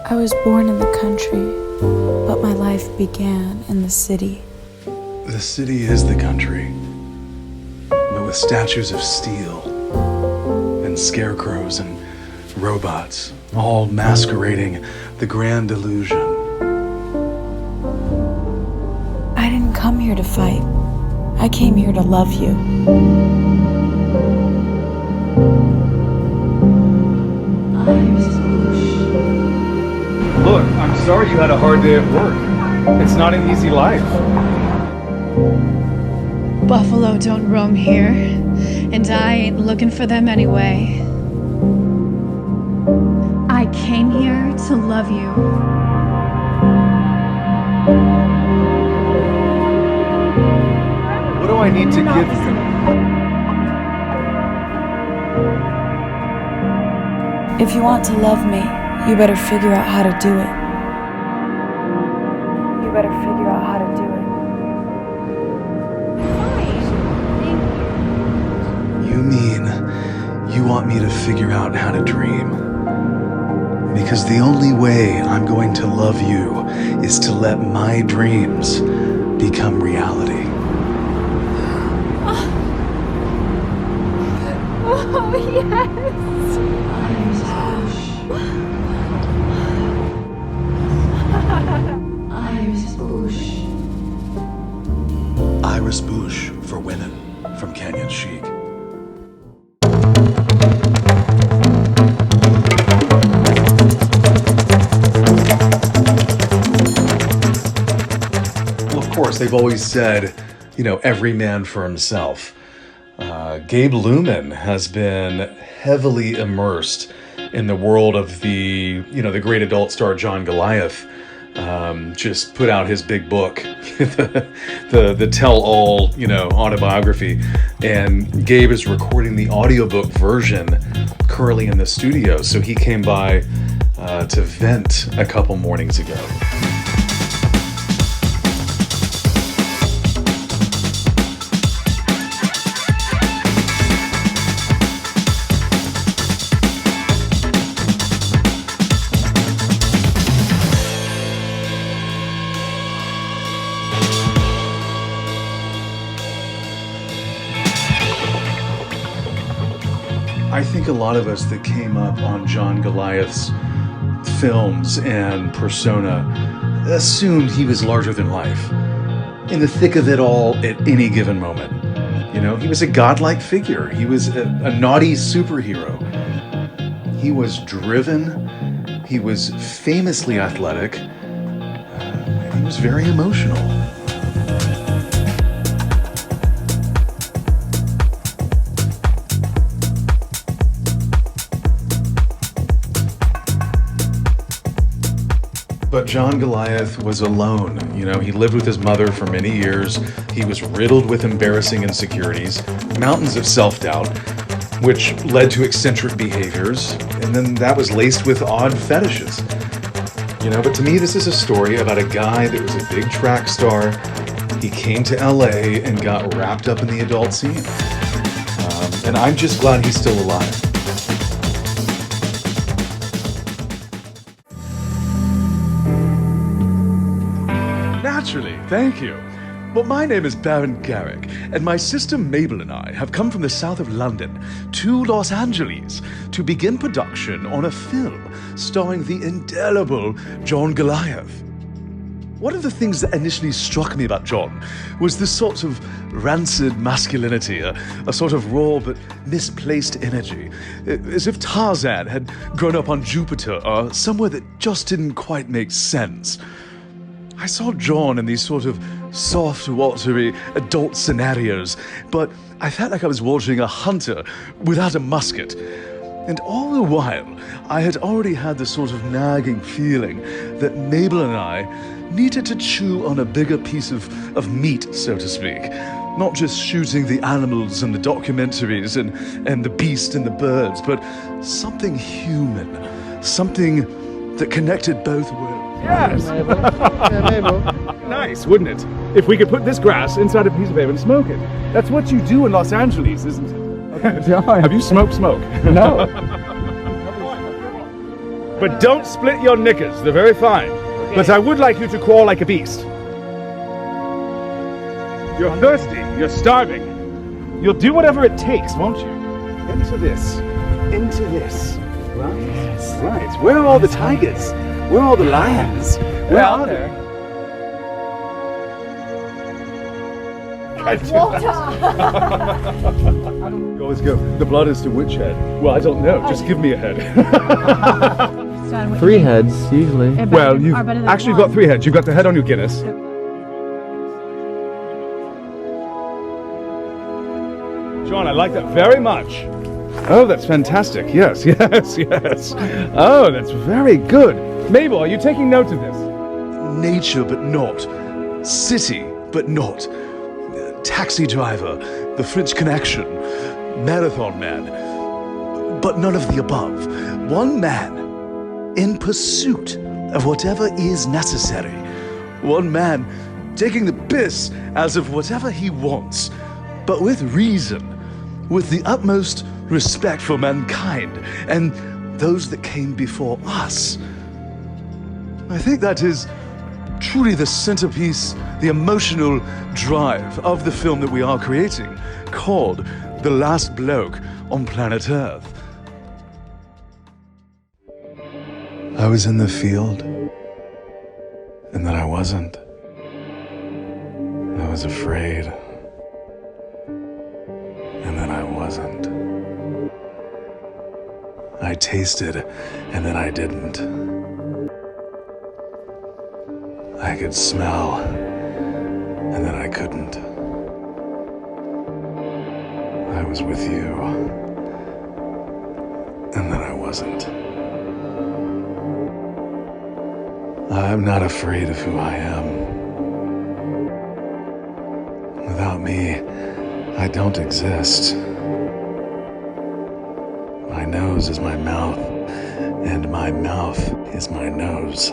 I was born in the country, but my life began in the city. The city is the country, but with statues of steel and scarecrows and robots, all masquerading the grand illusion. I didn't come here to fight. I came here to love you. Look, I'm sorry you had a hard day at work. It's not an easy life. Buffalo don't roam here, and I ain't looking for them anyway. I came here to love you. What do I need to give you? If you want to love me, you better figure out how to do it. You better figure out how to do it. You mean you want me to figure out how to dream? Because the only way I'm going to love you is to let my dreams become reality. Oh, yes! Iris Bush for women from Canyon Chic. Well, of course, they've always said, every man for himself. Gabe Luman has been heavily immersed in the world of the great adult star John Goliath. Just put out his big book, the tell-all, autobiography, and Gabe is recording the audiobook version currently in the studio. So he came by to vent a couple mornings ago. I think a lot of us that came up on John Goliath's films and persona assumed he was larger than life, in the thick of it all at any given moment. He was a godlike figure. He was a naughty superhero. He was driven. He was famously athletic. And he was very emotional. But John Goliath was alone. He lived with his mother for many years. He was riddled with embarrassing insecurities, mountains of self-doubt, which led to eccentric behaviors, and then that was laced with odd fetishes. But to me, this is a story about a guy that was a big track star. He came to LA and got wrapped up in the adult scene. And I'm just glad he's still alive. Naturally, thank you. Well, my name is Baron Garrick, and my sister Mabel and I have come from the south of London to Los Angeles to begin production on a film starring the indelible John Goliath. One of the things that initially struck me about John was this sort of rancid masculinity, a sort of raw but misplaced energy, as if Tarzan had grown up on Jupiter or somewhere that just didn't quite make sense. I saw John in these sort of soft, watery, adult scenarios, but I felt like I was watching a hunter without a musket. And all the while, I had already had this sort of nagging feeling that Mabel and I needed to chew on a bigger piece of meat, so to speak. Not just shooting the animals and the documentaries and the beast and the birds, but something human, something that connected both worlds. Yes! Nice, wouldn't it? If we could put this grass inside a piece of paper and smoke it. That's what you do in Los Angeles, isn't it? John. Have you smoked smoke? No. but don't split your knickers. They're very fine. But I would like you to crawl like a beast. You're thirsty. You're starving. You'll do whatever it takes, won't you? Into this. Into this. Right? Yes. Right. Where are all the tigers? Where are all the lions? Where are they? You always go, the blood is to which head? Well, I don't know. Just give me a head. 3 heads, usually. Well, you've actually got 3 heads. You've got the head on your Guinness. John, I like that very much. Oh, that's fantastic. Yes, yes, yes. Oh, that's very good. Mabel, are you taking note of this? Nature but not. City but not. Taxi driver, the French Connection, marathon man. But none of the above. One man in pursuit of whatever is necessary. One man taking the piss out of whatever he wants, but with reason, with the utmost respect for mankind and those that came before us. I think that is truly the centerpiece, the emotional drive of the film that we are creating, called The Last Bloke on Planet Earth. I was in the field, and then I wasn't. I was afraid, and then I wasn't. I tasted, and then I didn't. I could smell, and then I couldn't. I was with you, and then I wasn't. I'm not afraid of who I am. Without me, I don't exist. My nose is my mouth, and my mouth is my nose.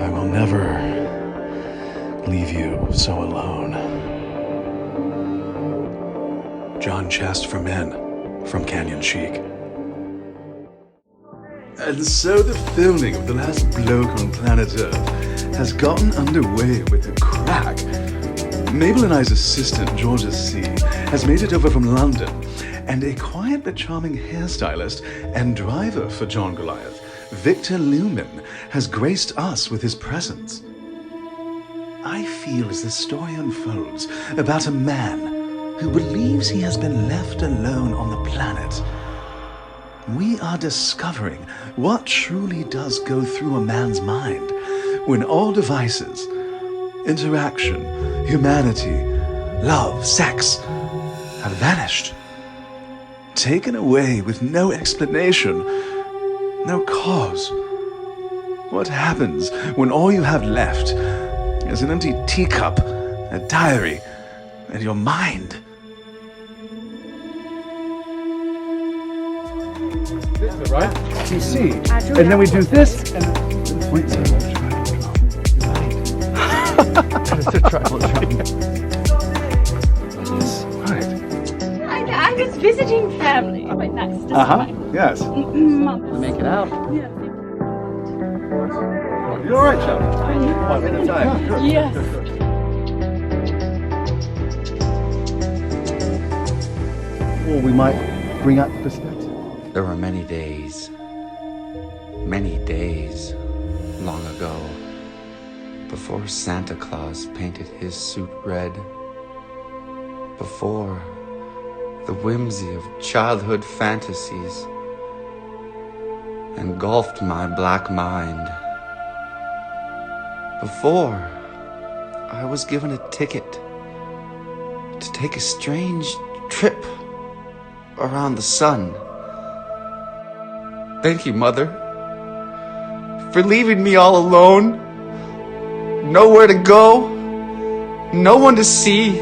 I will never leave you so alone. John Chest for Men, from Canyon Chic. And so the filming of The Last Bloke on Planet Earth has gotten underway with a crack. Mabel and I's assistant, Georgia C., has made it over from London, and a quiet but charming hairstylist and driver for John Goliath, Victor Newman, has graced us with his presence. I feel as the story unfolds about a man who believes he has been left alone on the planet. We are discovering what truly does go through a man's mind when all devices, interaction, humanity, love, sex have vanished, taken away with no explanation, no cause. What happens when all you have left is an empty teacup, a diary, and your mind? Right? You see, and then we do this, and wait, so it's a tribal drum. Right. I was visiting family. Quite nice. Yes. Make it out. You're all right, Charlie. One at a time. Yes. Or we might bring out the perspective. There were many days long ago, before Santa Claus painted his suit red, before the whimsy of childhood fantasies engulfed my black mind, before I was given a ticket to take a strange trip around the sun. Thank you, Mother, for leaving me all alone. Nowhere to go, no one to see,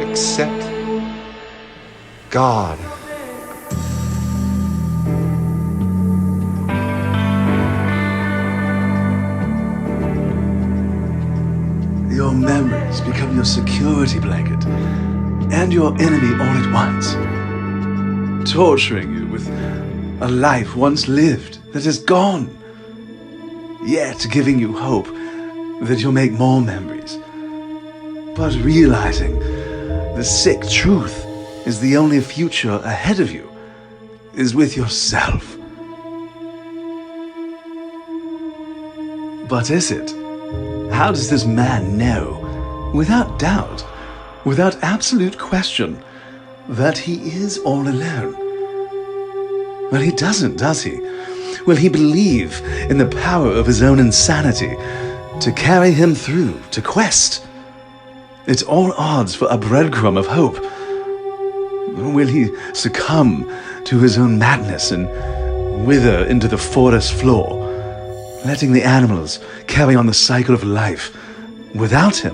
except God. Your memories become your security blanket and your enemy all at once, torturing you with A life once lived that is gone. Yet giving you hope that you'll make more memories. But realizing the sick truth is the only future ahead of you is with yourself. But is it? How does this man know, without doubt, without absolute question, that he is all alone? Well, he doesn't, does he? Will he believe in the power of his own insanity to carry him through to quest? It's all odds for a breadcrumb of hope. Will he succumb to his own madness and wither into the forest floor, letting the animals carry on the cycle of life without him?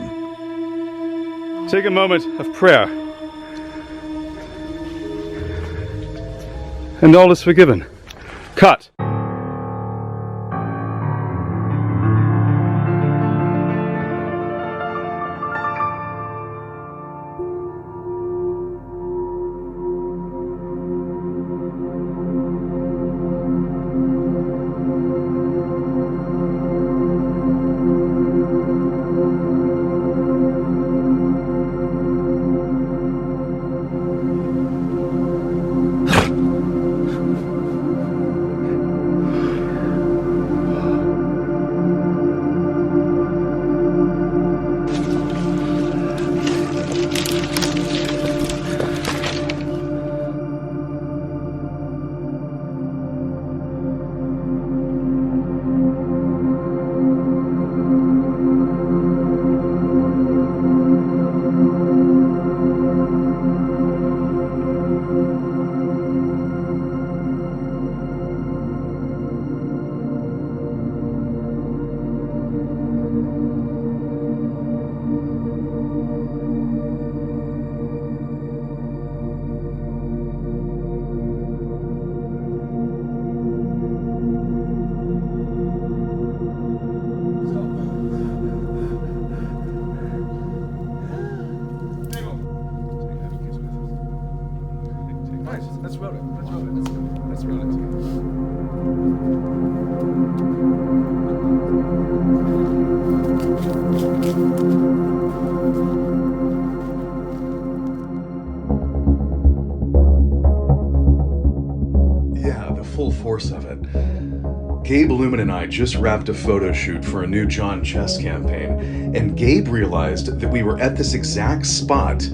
Take a moment of prayer. And all is forgiven. Cut. Let's roll it. Let's roll it. Yeah, the full force of it. Gabe Lumen and I just wrapped a photo shoot for a new John Chess campaign, and Gabe realized that we were at this exact spot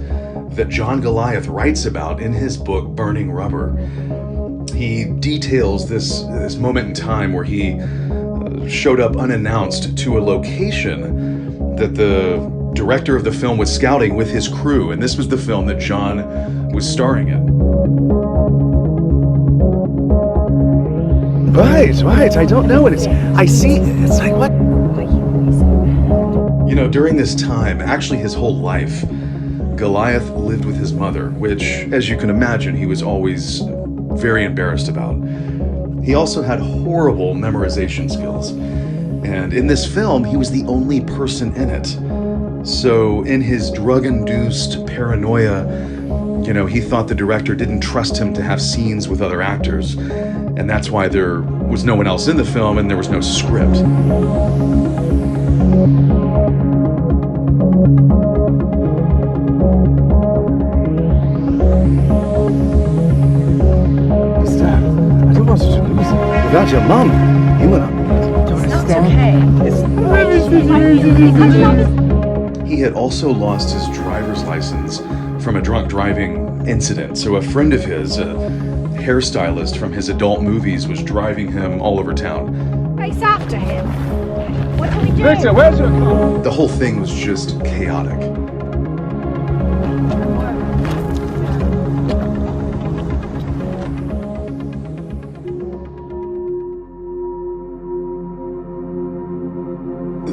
that John Goliath writes about in his book, Burning Rubber. He details this moment in time where he showed up unannounced to a location that the director of the film was scouting with his crew, and this was the film that John was starring in. Right. I don't know. I see. It's like, what? You know, during this time, actually his whole life, Goliath lived with his mother, which, as you can imagine, he was always very embarrassed about. He also had horrible memorization skills. And in this film, he was the only person in it. So in his drug-induced paranoia, you know, he thought the director didn't trust him to have scenes with other actors. And that's why there was no one else in the film and there was no script. Steph, I don't want you to lose it. Without your mom, you and I don't understand. He had also lost his driver's license from a drunk driving incident. So a friend of his, a hairstylist from his adult movies, was driving him all over town. Race after him. What can we do? Victor, where's your car? The whole thing was just chaotic.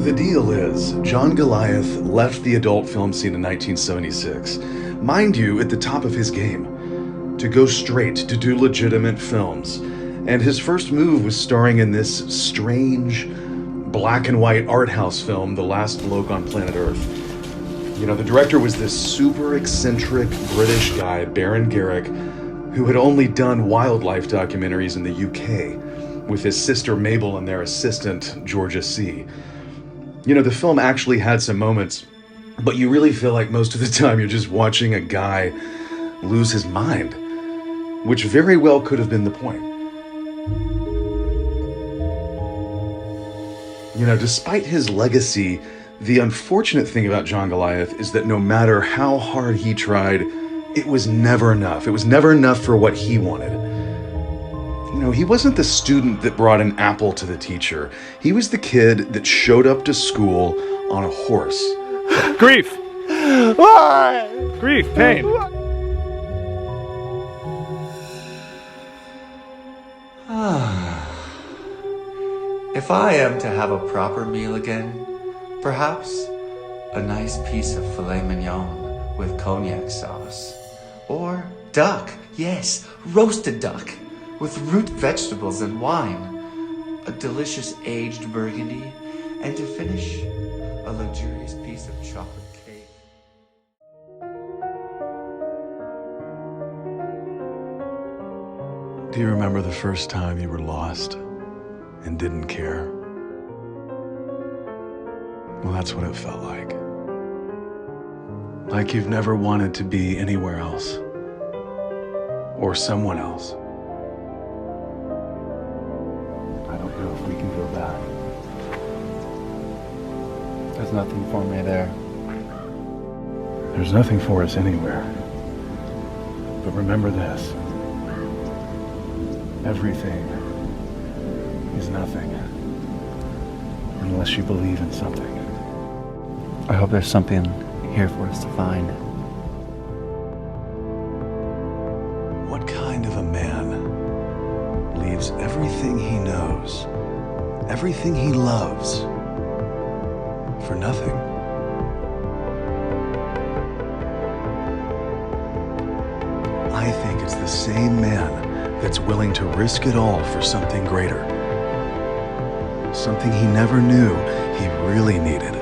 The deal is, John Goliath left the adult film scene in 1976, mind you, at the top of his game, to go straight to do legitimate films. And his first move was starring in this strange black and white art house film, The Last Bloke on Planet Earth. You know, the director was this super eccentric British guy, Baron Garrick, who had only done wildlife documentaries in the UK with his sister Mabel and their assistant, Georgia C. You know, the film actually had some moments, but you really feel like most of the time you're just watching a guy lose his mind, which very well could have been the point. You know, despite his legacy, the unfortunate thing about John Goliath is that no matter how hard he tried, it was never enough. It was never enough for what he wanted. You know, he wasn't the student that brought an apple to the teacher. He was the kid that showed up to school on a horse. Grief! Grief, pain. If I am to have a proper meal again, perhaps a nice piece of filet mignon with cognac sauce. Or duck, yes, roasted duck, with root vegetables and wine. A delicious aged burgundy, and to finish, a luxurious piece of chocolate cake. Do you remember the first time you were lost and didn't care? Well, that's what it felt like. Like you've never wanted to be anywhere else. Or someone else. I don't know if we can go back. There's nothing for me there. There's nothing for us anywhere. But remember this. Everything is nothing unless you believe in something. I hope there's something here for us to find. What kind of a man leaves everything he knows, everything he loves, for nothing? I think it's the same man that's willing to risk it all for something greater. Something he never knew he really needed.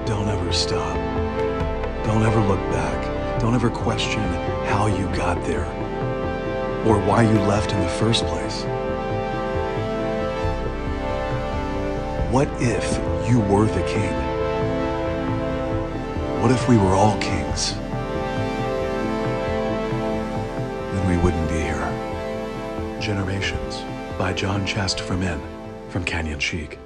Don't ever stop. Don't ever look back. Don't ever question how you got there or why you left in the first place. What if you were the king? What if we were all kings? Then we wouldn't be here. Generations by John Chast for Men from Canyon Chic.